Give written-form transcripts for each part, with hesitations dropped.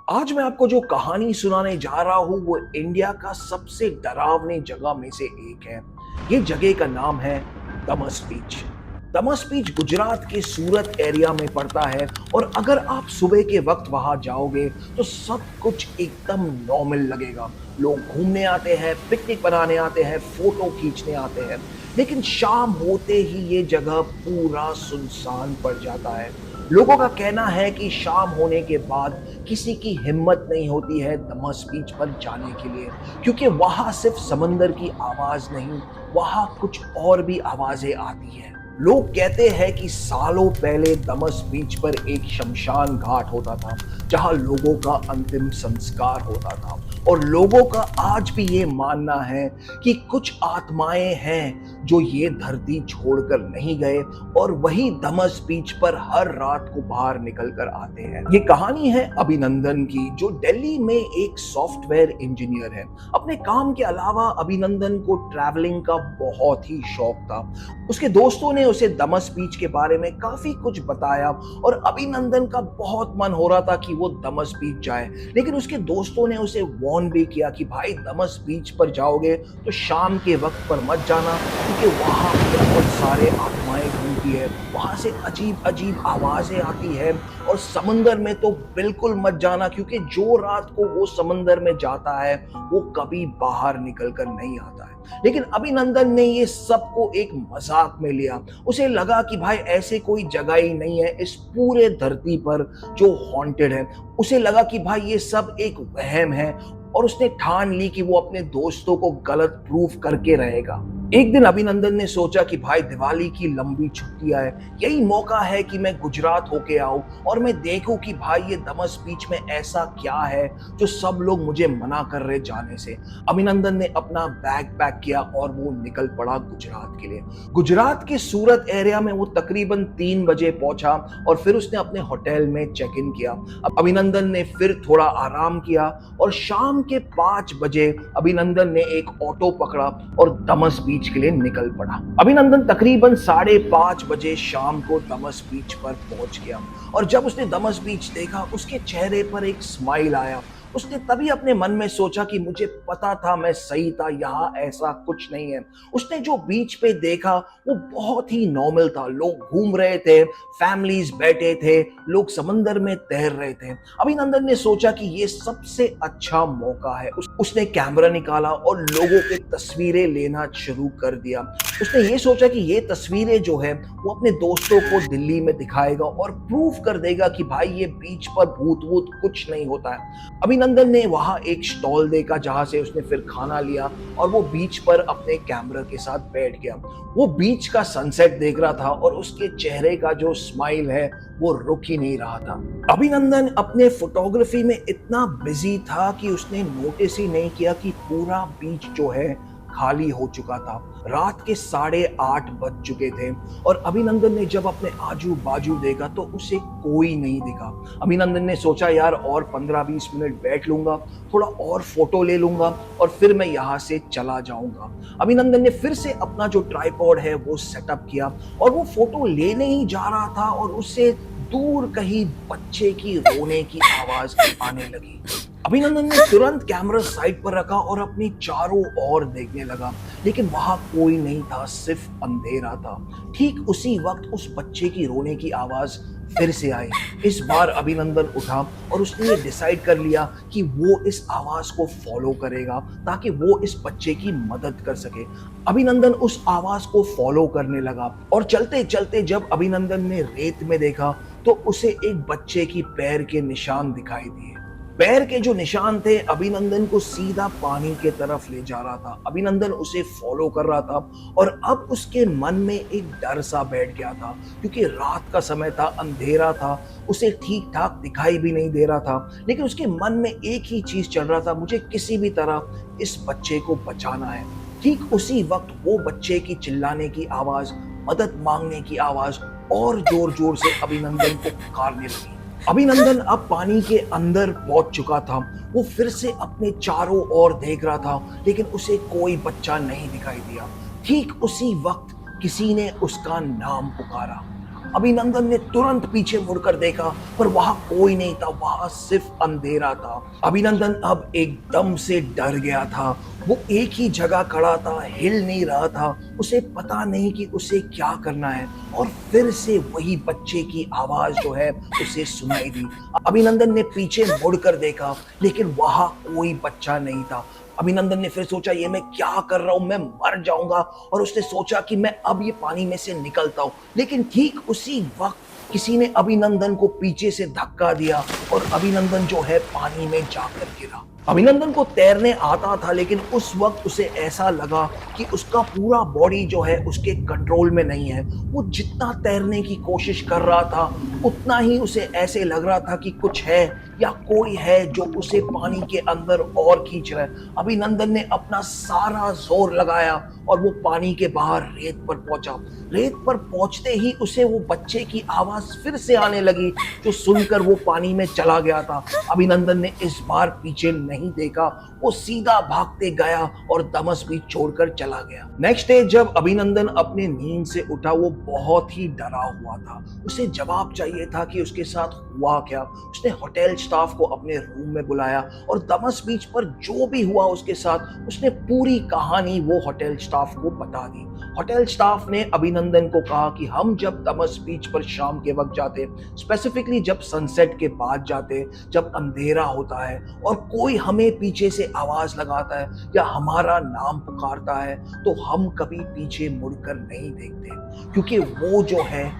आज मैं आपको जो कहानी सुनाने जा रहा हूँ वो इंडिया का सबसे डरावनी जगह में से एक है। ये जगह का नाम है दमस बीच। दमस बीच गुजरात के सूरत एरिया में पड़ता है और अगर आप सुबह के वक्त वहां जाओगे तो सब कुछ एकदम नॉर्मल लगेगा। लोग घूमने आते हैं, पिकनिक बनाने आते हैं, फोटो खींचने आते हैं, लेकिन शाम होते ही ये जगह पूरा सुनसान पड़ जाता है। लोगों का कहना है कि शाम होने के बाद किसी की हिम्मत नहीं होती है दमस बीच पर जाने के लिए, क्योंकि वहां सिर्फ समंदर की आवाज नहीं, वहां कुछ और भी आवाजें आती हैं। लोग कहते हैं कि सालों पहले दमस बीच पर एक शमशान घाट होता था जहां लोगों का अंतिम संस्कार होता था, और लोगों का आज भी ये मानना है कि कुछ आत्माएं हैं जो ये धरती छोड़कर नहीं गए और वही दमस बीच पर हर रात को बाहर निकल कर आते हैं। ये कहानी है अभिनंदन की, जो दिल्ली में एक सॉफ्टवेयर इंजीनियर है। अपने काम के अलावा अभिनंदन को ट्रैवलिंग का बहुत ही शौक था। उसके दोस्तों ने उसे दमस बीच के बारे में काफी कुछ बताया और अभिनंदन का बहुत मन हो रहा था कि वो दमस बीच जाए, लेकिन उसके दोस्तों ने उसे वार्न भी किया कि भाई दमस बीच पर जाओगे तो शाम के वक्त पर मत जाना, क्योंकि वहां बहुत सारे आत्माएं घूमती है, वहां से अजीब अजीब आवाजें आती है, और समंदर में तो बिल्कुल मत जाना, क्योंकि जो रात को वो समंदर में जाता है वो कभी बाहर निकल कर नहीं आता है। लेकिन अभिनंदन ने ये सबको एक मजाक में लिया। उसे लगा कि भाई ऐसे कोई जगह ही नहीं है इस पूरे धरती पर जो हॉन्टेड है। उसे लगा कि भाई ये सब एक वहम है, और उसने ठान ली कि वो अपने दोस्तों को गलत प्रूफ करके रहेगा। एक दिन अभिनंदन ने सोचा कि भाई दिवाली की लंबी छुट्टियां है, यही मौका है कि मैं गुजरात होके आऊं और मैं देखूं कि भाई ये दमस बीच में ऐसा क्या है जो सब लोग मुझे मना कर रहे जाने से। अभिनंदन ने अपना बैग पैक किया और वो निकल पड़ा गुजरात के लिए। गुजरात के सूरत एरिया में वो तकरीबन 3 बजे पहुंचा और फिर उसने अपने होटल में चेक इन किया। अब अभिनंदन ने फिर थोड़ा आराम किया और शाम के 5 बजे अभिनंदन ने एक ऑटो पकड़ा और दमस बीच के लिए निकल पड़ा। अभिनंदन तकरीबन 5:30 बजे शाम को दमस बीच पर पहुंच गया, और जब उसने दमस बीच देखा उसके चेहरे पर एक स्माइल आया। उसने तभी अपने मन में सोचा कि मुझे पता था, मैं सही था, यहाँ ऐसा कुछ नहीं है। उसने जो बीच पे देखा वो बहुत ही नॉर्मल था। लोग घूम रहे थे, फैमिलीज बैठे थे, लोग समंदर में तैर रहे थे। अभिनंदन ने सोचा कि ये सबसे अच्छा मौका है। उसने कैमरा निकाला और लोगों की तस्वीरें लेना शुरू कर दिया। उसने ये सोचा कि ये तस्वीरें जो है वो अपने दोस्तों को दिल्ली में दिखाएगा और प्रूफ कर देगा कि भाई ये बीच पर भूत वूत कुछ नहीं होता है। अभिनंदन ने वहां एक स्टॉल देखा जहां से उसने फिर खाना लिया और वो बीच पर अपने कैमरा के साथ बैठ गया। वो बीच का सनसेट देख रहा था और उसके चेहरे का जो स्माइल है वो रुक ही नहीं रहा था। अभिनंदन अपने फोटोग्राफी में इतना बिजी था कि उसने नोटिस ही नहीं किया कि पूरा बीच जो है खाली हो चुका था। रात के 8:30 बज चुके थे और अभिनंदन ने जब अपने आजू बाजू देखा तो उसे कोई नहीं दिखा। अभिनंदन ने सोचा यार और 15-20 मिनट बैठ लूंगा, थोड़ा और फोटो ले लूंगा और फिर मैं यहाँ से चला जाऊंगा। अभिनंदन ने फिर से अपना जो ट्राइपॉड है वो सेटअप किया और वो फोटो लेने ही जा रहा था और उससे दूर कहीं बच्चे की रोने की आवाज आने लगी। अभिनंदन ने तुरंत कैमरा साइड पर रखा और अपनी चारों ओर देखने लगा, लेकिन वहां कोई नहीं था, सिर्फ अंधेरा था। ठीक उसी वक्त उस बच्चे की रोने की आवाज फिर से आई। इस बार अभिनंदन उठा और उसने ये डिसाइड कर लिया कि वो इस आवाज को फॉलो करेगा ताकि वो इस बच्चे की मदद कर सके। अभिनंदन उस आवाज को फॉलो करने लगा और चलते चलते जब अभिनंदन ने रेत में देखा तो उसे एक बच्चे की पैर के निशान दिखाई दिए। पैर के जो निशान थे अभिनंदन को सीधा पानी के तरफ ले जा रहा था। अभिनंदन उसे फॉलो कर रहा था और अब उसके मन में एक डर सा बैठ गया था, क्योंकि रात का समय था, अंधेरा था, उसे ठीक ठाक दिखाई भी नहीं दे रहा था, लेकिन उसके मन में एक ही चीज चल रहा था, मुझे किसी भी तरह इस बच्चे को बचाना है। ठीक उसी वक्त वो बच्चे की चिल्लाने की आवाज, मदद मांगने की आवाज और जोर जोर से अभिनंदन को पुकारने लगी। अभिनंदन अब पानी के अंदर पहुंच चुका था। वो फिर से अपने चारों ओर देख रहा था, लेकिन उसे कोई बच्चा नहीं दिखाई दिया। ठीक उसी वक्त किसी ने उसका नाम पुकारा। अभिनंदन ने तुरंत पीछे मुड़कर देखा, पर वहां कोई नहीं था, वहां सिर्फ अंधेरा था। अभिनंदन अब एकदम से डर गया था। वो एक ही जगह खड़ा था, हिल नहीं रहा था। उसे पता नहीं कि उसे क्या करना है। और फिर से वही बच्चे की आवाज जो है उसे सुनाई दी। अभिनंदन ने पीछे मुड़कर देखा, लेकिन वहां कोई बच्चा नहीं था। अभिनंदन ने फिर सोचा, ये मैं क्या कर रहा हूं, मैं मर जाऊंगा। और उसने सोचा कि मैं अब ये पानी में से निकलता हूं। लेकिन ठीक उसी वक्त किसी ने अभिनंदन को पीछे से धक्का दिया और अभिनंदन जो है पानी में जाकर गिरा। अभिनंदन को तैरने आता था, लेकिन उस वक्त उसे ऐसा लगा कि उसका पूरा बॉडी जो है उसके कंट्रोल में नहीं है। वो जितना तैरने की कोशिश कर रहा था, उतना ही उसे ऐसे लग रहा था कि कुछ है या कोई है जो उसे पानी के अंदर और खींच रहा है। अभिनंदन ने अपना सारा जोर लगाया और वो पानी के बाहर रेत पर पहुंचा। रेत पर पहुंचते ही उसे वो बच्चे की आवाज फिर से आने लगी, जो सुनकर वो पानी में चला गया था। अभिनंदन ने इस बार पीछे नहीं देखा, वो सीधा भागते गया और दमस बीच छोड़कर चला गया। नेक्स्ट डे जब अभिनंदन अपने नींद से उठा, वो बहुत ही डरा हुआ था। उसे जवाब चाहिए था कि उसके साथ हुआ क्या। उसने होटल स्टाफ को अपने रूम में बुलाया और दमस बीच पर जो भी हुआ उसके साथ, उसने पूरी कहानी वो होटल स्टाफ को बता दी। होटल स्टाफ ने अभिनंदन को कहा कि हम जब दमस बीच पर शाम के वक्त जाते, स्पेसिफिकली जब सनसेट के बाद जाते, जब अंधेरा होता है और कोई हमें पीछे से आवाज लगाता है या हमारा नाम पुकारता है, तो हम कभी पीछे मुड़कर नहीं देखते, क्योंकि वो जो है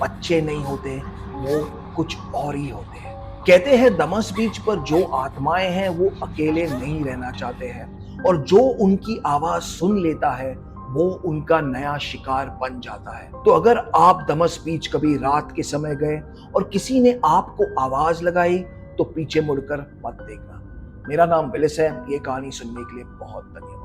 बच्चे नहीं होते, वो कुछ और ही होते हैं। कहते हैं दमस बीच पर जो आत्माएं हैं वो अकेले नहीं रहना चाहते हैं, और जो उनकी आवाज सुन लेता है वो उनका नया शिकार बन जाता है। तो अगर आप दमस बीच कभी रात के समय गए और किसी ने आपको आवाज लगाई, तो पीछे मुड़कर मत देखना। मेरा नाम विलिस है। ये कहानी सुनने के लिए बहुत धन्यवाद।